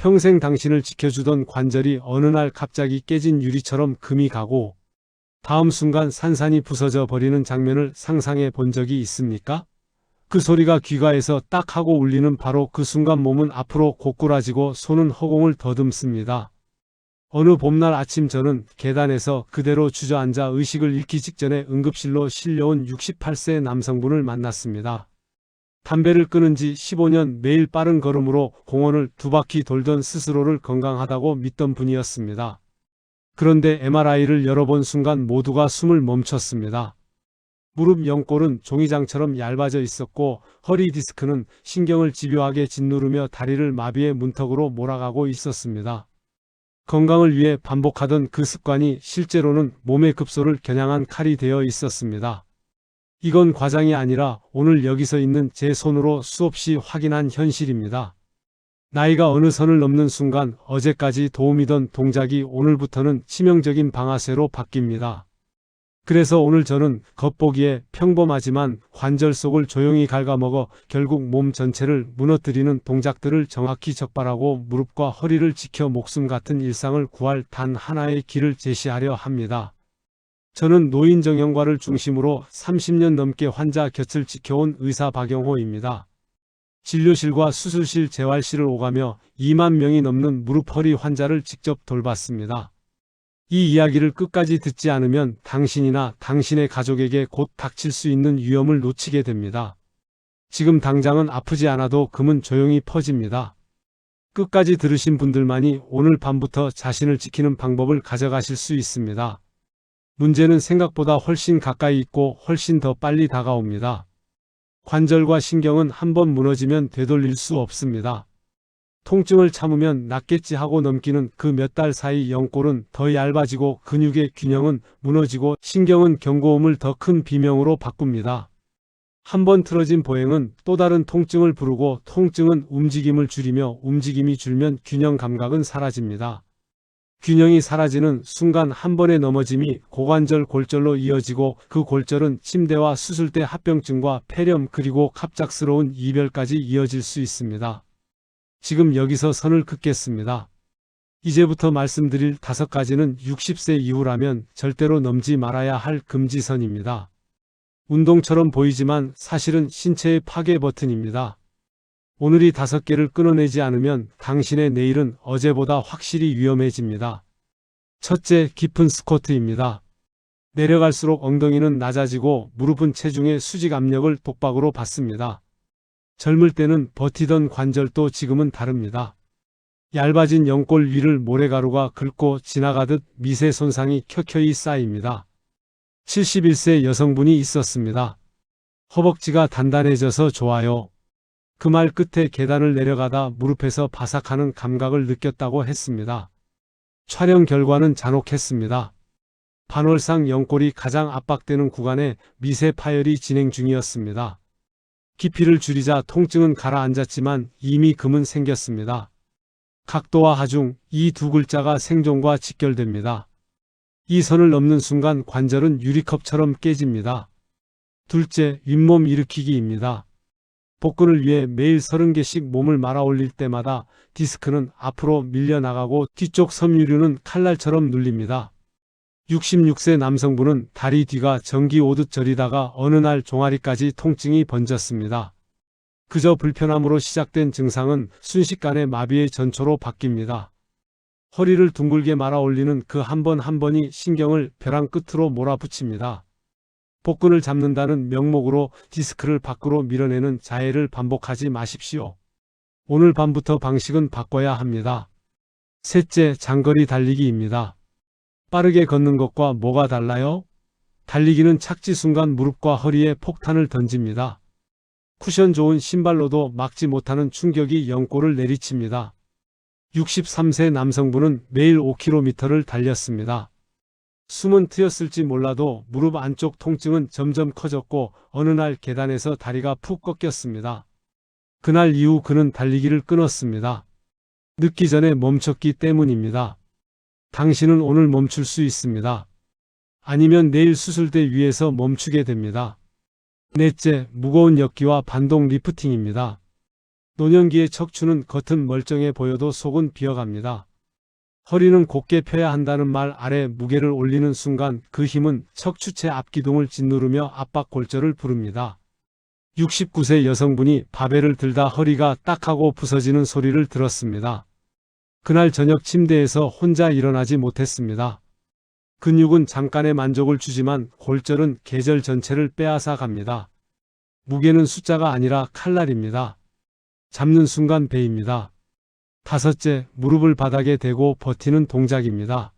평생 당신을 지켜주던 관절이 어느 날 갑자기 깨진 유리처럼 금이 가고 다음 순간 산산이 부서져 버리는 장면을 상상해 본 적이 있습니까? 그 소리가 귀가에서 딱 하고 울리는 바로 그 순간 몸은 앞으로 고꾸라지고 손은 허공을 더듬습니다. 어느 봄날 아침 저는 계단에서 그대로 주저앉아 의식을 잃기 직전에 응급실로 실려온 68세 남성분을 만났습니다. 담배를 끊은 지 15년 매일 빠른 걸음으로 공원을 2바퀴 돌던 스스로를 건강하다고 믿던 분이었습니다. 그런데 MRI를 열어본 순간 모두가 숨을 멈췄습니다. 무릎 연골은 종이장처럼 얇아져 있었고 허리 디스크는 신경을 집요하게 짓누르며 다리를 마비의 문턱으로 몰아가고 있었습니다. 건강을 위해 반복하던 그 습관이 실제로는 몸의 급소를 겨냥한 칼이 되어 있었습니다. 이건 과장이 아니라 오늘 여기서 있는 제 손으로 수없이 확인한 현실입니다. 나이가 어느 선을 넘는 순간 어제까지 도움이던 동작이 오늘부터는 치명적인 방아쇠로 바뀝니다. 그래서 오늘 저는 겉보기에 평범하지만 관절 속을 조용히 갉아먹어 결국 몸 전체를 무너뜨리는 동작들을 정확히 적발하고 무릎과 허리를 지켜 목숨 같은 일상을 구할 단 하나의 길을 제시하려 합니다. 저는 노인정형과를 중심으로 30년 넘게 환자 곁을 지켜온 의사 박영호입니다. 진료실과 수술실 재활실을 오가며 2만 명이 넘는 무릎 허리 환자를 직접 돌봤습니다. 이 이야기를 끝까지 듣지 않으면 당신이나 당신의 가족에게 곧 닥칠 수 있는 위험을 놓치게 됩니다. 지금 당장은 아프지 않아도 금은 조용히 퍼집니다. 끝까지 들으신 분들만이 오늘 밤부터 자신을 지키는 방법을 가져가실 수 있습니다. 문제는 생각보다 훨씬 가까이 있고 훨씬 더 빨리 다가옵니다. 관절과 신경은 한번 무너지면 되돌릴 수 없습니다. 통증을 참으면 낫겠지 하고 넘기는 그 몇 달 사이 연골은 더 얇아지고 근육의 균형은 무너지고 신경은 경고음을 더 큰 비명으로 바꿉니다. 한번 틀어진 보행은 또 다른 통증을 부르고 통증은 움직임을 줄이며 움직임이 줄면 균형 감각은 사라집니다. 균형이 사라지는 순간 한 번의 넘어짐이 고관절 골절로 이어지고 그 골절은 침대와 수술대 합병증과 폐렴 그리고 갑작스러운 이별까지 이어질 수 있습니다. 지금 여기서 선을 긋겠습니다. 이제부터 말씀드릴 5가지는 60세 이후라면 절대로 넘지 말아야 할 금지선입니다. 운동처럼 보이지만 사실은 신체의 파괴 버튼입니다. 오늘이 5개를 끊어내지 않으면 당신의 내일은 어제보다 확실히 위험해집니다. 첫째, 깊은 스쿼트입니다. 내려갈수록 엉덩이는 낮아지고 무릎은 체중의 수직 압력을 독박으로 받습니다. 젊을 때는 버티던 관절도 지금은 다릅니다. 얇아진 연골 위를 모래가루가 긁고 지나가듯 미세 손상이 켜켜이 쌓입니다. 71세 여성분이 있었습니다. 허벅지가 단단해져서 좋아요. 그 말 끝에 계단을 내려가다 무릎에서 바삭하는 감각을 느꼈다고 했습니다. 촬영 결과는 잔혹했습니다. 반월상 연골이 가장 압박되는 구간에 미세 파열이 진행 중이었습니다. 깊이를 줄이자 통증은 가라앉았지만 이미 금은 생겼습니다. 각도와 하중, 이 두 글자가 생존과 직결됩니다. 이 선을 넘는 순간 관절은 유리컵처럼 깨집니다. 둘째, 윗몸 일으키기입니다. 복근을 위해 매일 30개씩 몸을 말아 올릴 때마다 디스크는 앞으로 밀려나가고 뒤쪽 섬유류는 칼날처럼 눌립니다. 66세 남성분은 다리 뒤가 전기 오듯 저리다가 어느 날 종아리까지 통증이 번졌습니다. 그저 불편함으로 시작된 증상은 순식간에 마비의 전초로 바뀝니다. 허리를 둥글게 말아 올리는 그 한 번 한 번이 신경을 벼랑 끝으로 몰아붙입니다. 복근을 잡는다는 명목으로 디스크를 밖으로 밀어내는 자해를 반복하지 마십시오. 오늘 밤부터 방식은 바꿔야 합니다. 셋째, 장거리 달리기입니다. 빠르게 걷는 것과 뭐가 달라요? 달리기는 착지 순간 무릎과 허리에 폭탄을 던집니다. 쿠션 좋은 신발로도 막지 못하는 충격이 연골을 내리칩니다. 63세 남성분은 매일 5km를 달렸습니다. 숨은 트였을지 몰라도 무릎 안쪽 통증은 점점 커졌고 어느 날 계단에서 다리가 푹 꺾였습니다. 그날 이후 그는 달리기를 끊었습니다. 늦기 전에 멈췄기 때문입니다. 당신은 오늘 멈출 수 있습니다. 아니면 내일 수술대 위에서 멈추게 됩니다. 넷째, 무거운 역기와 반동 리프팅입니다. 노년기의 척추는 겉은 멀쩡해 보여도 속은 비어갑니다. 허리는 곧게 펴야 한다는 말 아래 무게를 올리는 순간 그 힘은 척추체 앞기둥을 짓누르며 압박골절을 부릅니다. 69세 여성분이 바벨을 들다 허리가 딱하고 부서지는 소리를 들었습니다. 그날 저녁 침대에서 혼자 일어나지 못했습니다. 근육은 잠깐의 만족을 주지만 골절은 계절 전체를 빼앗아 갑니다. 무게는 숫자가 아니라 칼날입니다. 잡는 순간 배입니다. 다섯째, 무릎을 바닥에 대고 버티는 동작입니다.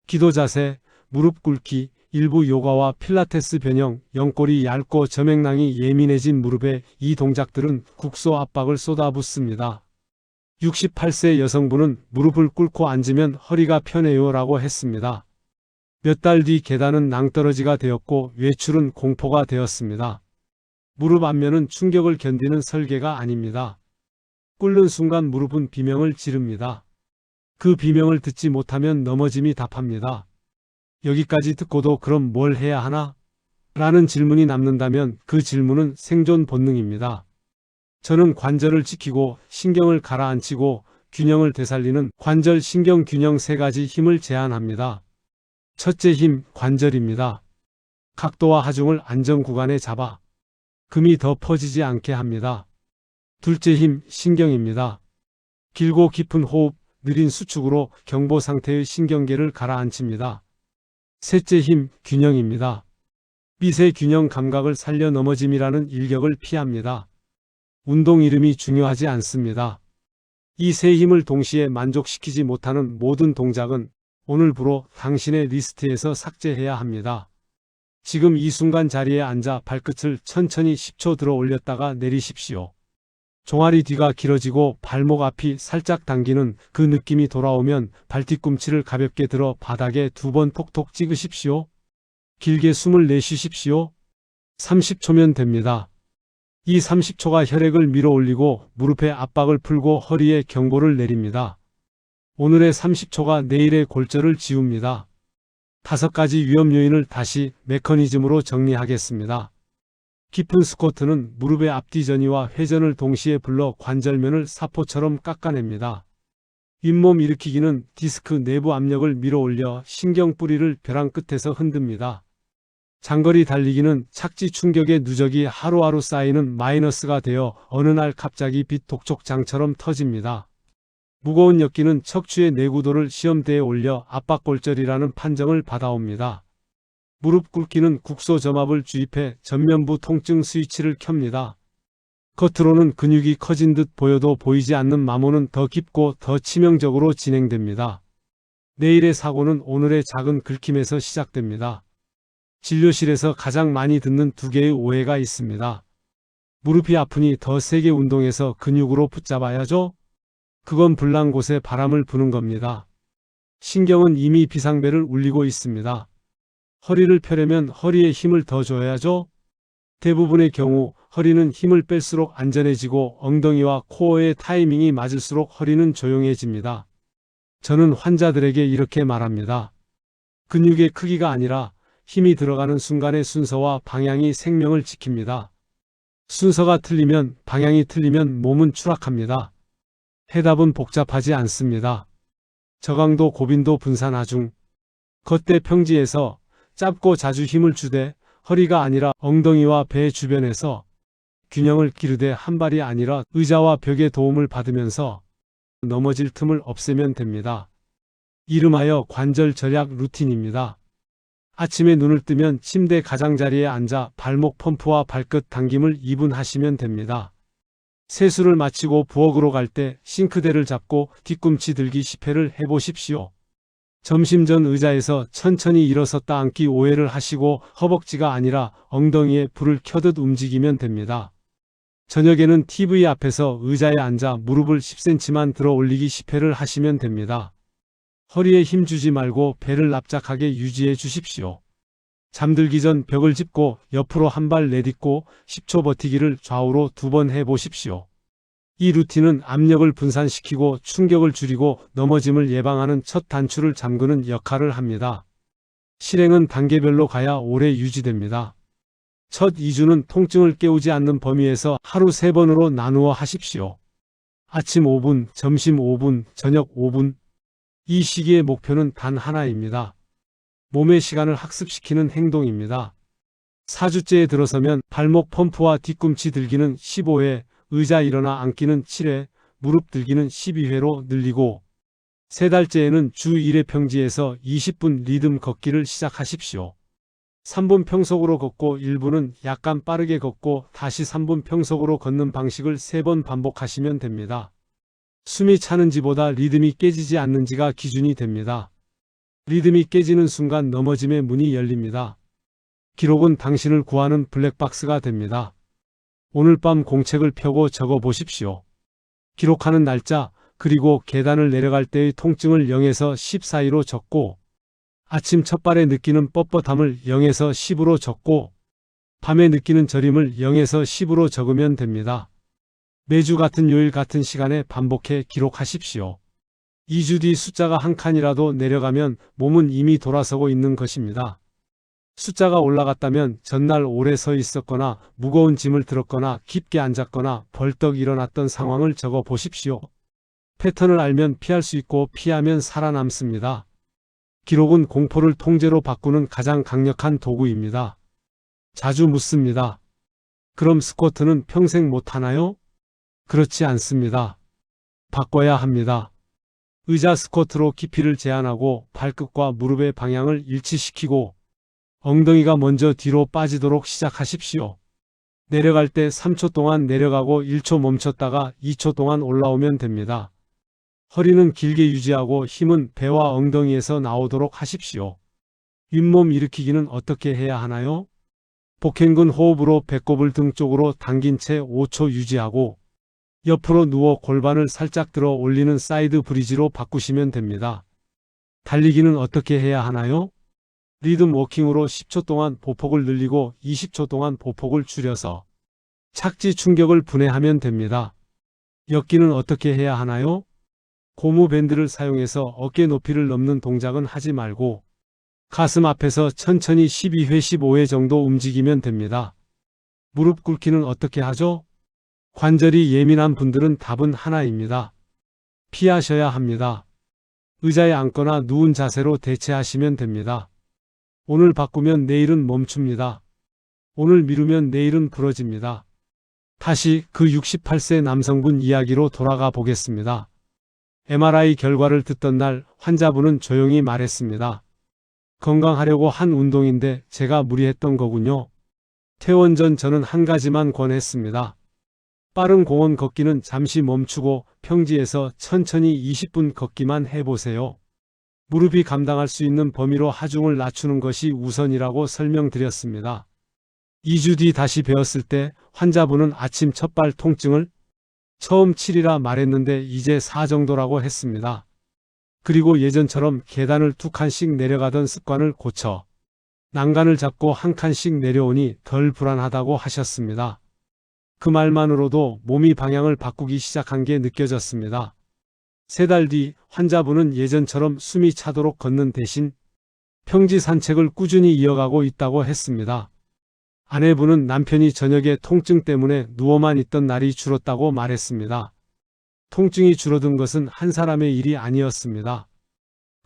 기도 자세, 무릎 꿇기, 일부 요가와 필라테스 변형, 영골이 얇고 저맥낭이 예민해진 무릎에 이 동작들은 국소 압박을 쏟아붓습니다. 68세 여성분은 무릎을 꿇고 앉으면 허리가 편해요 라고 했습니다. 몇 달 뒤 계단은 낭떠러지가 되었고 외출은 공포가 되었습니다. 무릎 안면은 충격을 견디는 설계가 아닙니다. 꿇는 순간 무릎은 비명을 지릅니다. 그 비명을 듣지 못하면 넘어짐이 답합니다. 여기까지 듣고도 그럼 뭘 해야 하나? 라는 질문이 남는다면 그 질문은 생존 본능입니다. 저는 관절을 지키고 신경을 가라앉히고 균형을 되살리는 관절 신경 균형 3가지 힘을 제안합니다. 첫째 힘, 관절입니다. 각도와 하중을 안정 구간에 잡아 금이 더 퍼지지 않게 합니다. 둘째 힘, 신경입니다. 길고 깊은 호흡, 느린 수축으로 경보 상태의 신경계를 가라앉힙니다. 셋째 힘, 균형입니다. 미세 균형 감각을 살려 넘어짐이라는 일격을 피합니다. 운동 이름이 중요하지 않습니다. 이 세 힘을 동시에 만족시키지 못하는 모든 동작은 오늘부로 당신의 리스트에서 삭제해야 합니다. 지금 이 순간 자리에 앉아 발끝을 천천히 10초 들어 올렸다가 내리십시오. 종아리 뒤가 길어지고 발목 앞이 살짝 당기는 그 느낌이 돌아오면 발뒤꿈치를 가볍게 들어 바닥에 2번 톡톡 찍으십시오. 길게 숨을 내쉬십시오. 30초면 됩니다. 이 30초가 혈액을 밀어 올리고 무릎에 압박을 풀고 허리에 경보를 내립니다. 오늘의 30초가 내일의 골절을 지웁니다. 5가지 위험 요인을 다시 메커니즘으로 정리하겠습니다. 깊은 스쿼트는 무릎의 앞뒤 전이와 회전을 동시에 불러 관절면을 사포처럼 깎아냅니다. 윗몸 일으키기는 디스크 내부 압력을 밀어올려 신경 뿌리를 벼랑 끝에서 흔듭니다. 장거리 달리기는 착지 충격의 누적이 하루하루 쌓이는 마이너스가 되어 어느 날 갑자기 빛 독촉장처럼 터집니다. 무거운 엮기는 척추의 내구도를 시험대에 올려 압박골절이라는 판정을 받아옵니다. 무릎 꿇기는 국소 점압을 주입해 전면부 통증 스위치를 켭니다. 겉으로는 근육이 커진 듯 보여도 보이지 않는 마모는 더 깊고 더 치명적으로 진행됩니다. 내일의 사고는 오늘의 작은 긁힘에서 시작됩니다. 진료실에서 가장 많이 듣는 2개의 오해가 있습니다. 무릎이 아프니 더 세게 운동해서 근육으로 붙잡아야죠? 그건 불난 곳에 바람을 부는 겁니다. 신경은 이미 비상벨을 울리고 있습니다. 허리를 펴려면 허리에 힘을 더 줘야죠? 대부분의 경우 허리는 힘을 뺄수록 안전해지고 엉덩이와 코어의 타이밍이 맞을수록 허리는 조용해집니다. 저는 환자들에게 이렇게 말합니다. 근육의 크기가 아니라 힘이 들어가는 순간의 순서와 방향이 생명을 지킵니다. 순서가 틀리면, 방향이 틀리면 몸은 추락합니다. 해답은 복잡하지 않습니다. 저강도 고빈도 분산 하중. 겉대 평지에서 짧고 자주 힘을 주되 허리가 아니라 엉덩이와 배 주변에서 균형을 기르되 한 발이 아니라 의자와 벽의 도움을 받으면서 넘어질 틈을 없애면 됩니다. 이름하여 관절 절약 루틴입니다. 아침에 눈을 뜨면 침대 가장자리에 앉아 발목 펌프와 발끝 당김을 2분 하시면 됩니다. 세수를 마치고 부엌으로 갈 때 싱크대를 잡고 뒤꿈치 들기 10회를 해보십시오. 점심 전 의자에서 천천히 일어섰다 앉기 5회를 하시고 허벅지가 아니라 엉덩이에 불을 켜듯 움직이면 됩니다. 저녁에는 TV 앞에서 의자에 앉아 무릎을 10cm만 들어 올리기 10회를 하시면 됩니다. 허리에 힘 주지 말고 배를 납작하게 유지해 주십시오. 잠들기 전 벽을 짚고 옆으로 한 발 내딛고 10초 버티기를 좌우로 2번 해보십시오. 이 루틴은 압력을 분산시키고 충격을 줄이고 넘어짐을 예방하는 첫 단추를 잠그는 역할을 합니다. 실행은 단계별로 가야 오래 유지됩니다. 첫 2주는 통증을 깨우지 않는 범위에서 하루 3번으로 나누어 하십시오. 아침 5분, 점심 5분, 저녁 5분. 이 시기의 목표는 단 하나입니다. 몸의 시간을 학습시키는 행동입니다. 4주째에 들어서면 발목 펌프와 뒤꿈치 들기는 15회, 의자 일어나 앉기는 7회, 무릎 들기는 12회로 늘리고 3달째에는 주 1회 평지에서 20분 리듬 걷기를 시작하십시오. 3분 평속으로 걷고 1분은 약간 빠르게 걷고 다시 3분 평속으로 걷는 방식을 3번 반복하시면 됩니다. 숨이 차는지보다 리듬이 깨지지 않는지가 기준이 됩니다. 리듬이 깨지는 순간 넘어짐의 문이 열립니다. 기록은 당신을 구하는 블랙박스가 됩니다. 오늘 밤 공책을 펴고 적어 보십시오. 기록하는 날짜, 그리고 계단을 내려갈 때의 통증을 0에서 10 사이로 적고 아침 첫발에 느끼는 뻣뻣함을 0에서 10으로 적고 밤에 느끼는 저림을 0에서 10으로 적으면 됩니다. 매주 같은 요일 같은 시간에 반복해 기록하십시오. 2주 뒤 숫자가 한 칸이라도 내려가면 몸은 이미 돌아서고 있는 것입니다. 숫자가 올라갔다면 전날 오래 서 있었거나 무거운 짐을 들었거나 깊게 앉았거나 벌떡 일어났던 상황을 적어 보십시오. 패턴을 알면 피할 수 있고 피하면 살아남습니다. 기록은 공포를 통제로 바꾸는 가장 강력한 도구입니다. 자주 묻습니다. 그럼 스쿼트는 평생 못하나요? 그렇지 않습니다. 바꿔야 합니다. 의자 스쿼트로 깊이를 제한하고 발끝과 무릎의 방향을 일치시키고 엉덩이가 먼저 뒤로 빠지도록 시작하십시오. 내려갈 때 3초 동안 내려가고 1초 멈췄다가 2초 동안 올라오면 됩니다. 허리는 길게 유지하고 힘은 배와 엉덩이에서 나오도록 하십시오. 윗몸 일으키기는 어떻게 해야 하나요? 복행근 호흡으로 배꼽을 등 쪽으로 당긴 채 5초 유지하고 옆으로 누워 골반을 살짝 들어 올리는 사이드 브리지로 바꾸시면 됩니다. 달리기는 어떻게 해야 하나요? 리듬 워킹으로 10초 동안 보폭을 늘리고 20초 동안 보폭을 줄여서 착지 충격을 분해하면 됩니다. 엮기는 어떻게 해야 하나요? 고무 밴드를 사용해서 어깨 높이를 넘는 동작은 하지 말고 가슴 앞에서 천천히 12회 15회 정도 움직이면 됩니다. 무릎 꿇기는 어떻게 하죠? 관절이 예민한 분들은 답은 하나입니다. 피하셔야 합니다. 의자에 앉거나 누운 자세로 대체하시면 됩니다. 오늘 바꾸면 내일은 멈춥니다. 오늘 미루면 내일은 부러집니다. 다시 그 68세 남성분 이야기로 돌아가 보겠습니다. MRI 결과를 듣던 날 환자분은 조용히 말했습니다. 건강하려고 한 운동인데 제가 무리했던 거군요. 퇴원 전 저는 한 가지만 권했습니다. 빠른 공원 걷기는 잠시 멈추고 평지에서 천천히 20분 걷기만 해보세요. 무릎이 감당할 수 있는 범위로 하중을 낮추는 것이 우선이라고 설명드렸습니다. 2주 뒤 다시 배웠을 때 환자분은 아침 첫발 통증을 처음 7이라 말했는데 이제 4 정도라고 했습니다. 그리고 예전처럼 계단을 2칸씩 내려가던 습관을 고쳐 난간을 잡고 1칸씩 내려오니 덜 불안하다고 하셨습니다. 그 말만으로도 몸이 방향을 바꾸기 시작한 게 느껴졌습니다. 3달 뒤 환자분은 예전처럼 숨이 차도록 걷는 대신 평지 산책을 꾸준히 이어가고 있다고 했습니다. 아내분은 남편이 저녁에 통증 때문에 누워만 있던 날이 줄었다고 말했습니다. 통증이 줄어든 것은 한 사람의 일이 아니었습니다.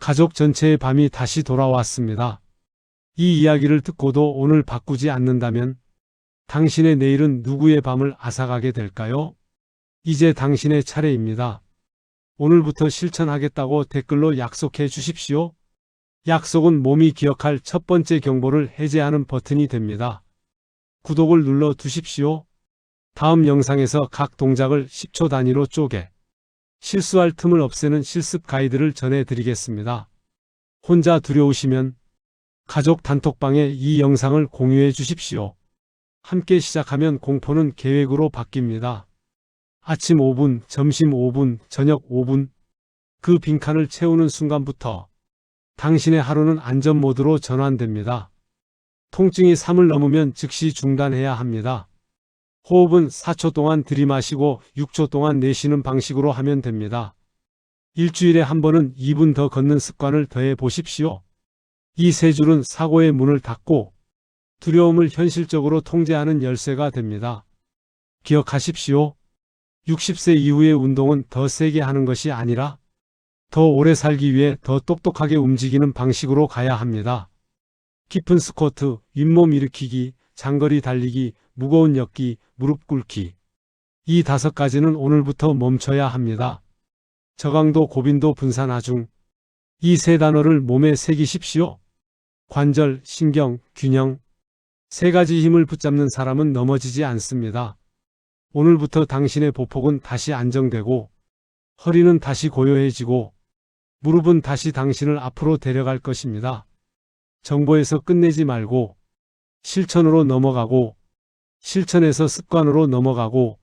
가족 전체의 밤이 다시 돌아왔습니다. 이 이야기를 듣고도 오늘 바꾸지 않는다면 당신의 내일은 누구의 밤을 앗아가게 될까요? 이제 당신의 차례입니다. 오늘부터 실천하겠다고 댓글로 약속해 주십시오. 약속은 몸이 기억할 첫 번째 경보를 해제하는 버튼이 됩니다. 구독을 눌러 두십시오. 다음 영상에서 각 동작을 10초 단위로 쪼개 실수할 틈을 없애는 실습 가이드를 전해드리겠습니다. 혼자 두려우시면 가족 단톡방에 이 영상을 공유해 주십시오. 함께 시작하면 공포는 계획으로 바뀝니다. 아침 5분, 점심 5분, 저녁 5분. 그 빈칸을 채우는 순간부터 당신의 하루는 안전 모드로 전환됩니다. 통증이 3을 넘으면 즉시 중단해야 합니다. 호흡은 4초 동안 들이마시고 6초 동안 내쉬는 방식으로 하면 됩니다. 일주일에 한 번은 2분 더 걷는 습관을 더해 보십시오. 이 3줄은 사고의 문을 닫고 두려움을 현실적으로 통제하는 열쇠가 됩니다. 기억하십시오. 60세 이후의 운동은 더 세게 하는 것이 아니라 더 오래 살기 위해 더 똑똑하게 움직이는 방식으로 가야 합니다. 깊은 스쿼트, 윗몸 일으키기, 장거리 달리기, 무거운 엮기, 무릎 꿇기. 이 5가지는 오늘부터 멈춰야 합니다. 저강도 고빈도 분산하중. 이 3단어를 몸에 새기십시오. 관절, 신경, 균형. 3가지 힘을 붙잡는 사람은 넘어지지 않습니다. 오늘부터 당신의 보폭은 다시 안정되고, 허리는 다시 고요해지고, 무릎은 다시 당신을 앞으로 데려갈 것입니다. 정보에서 끝내지 말고, 실천으로 넘어가고, 실천에서 습관으로 넘어가고,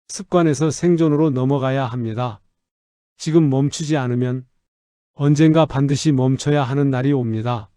습관에서 생존으로 넘어가야 합니다. 지금 멈추지 않으면 언젠가 반드시 멈춰야 하는 날이 옵니다.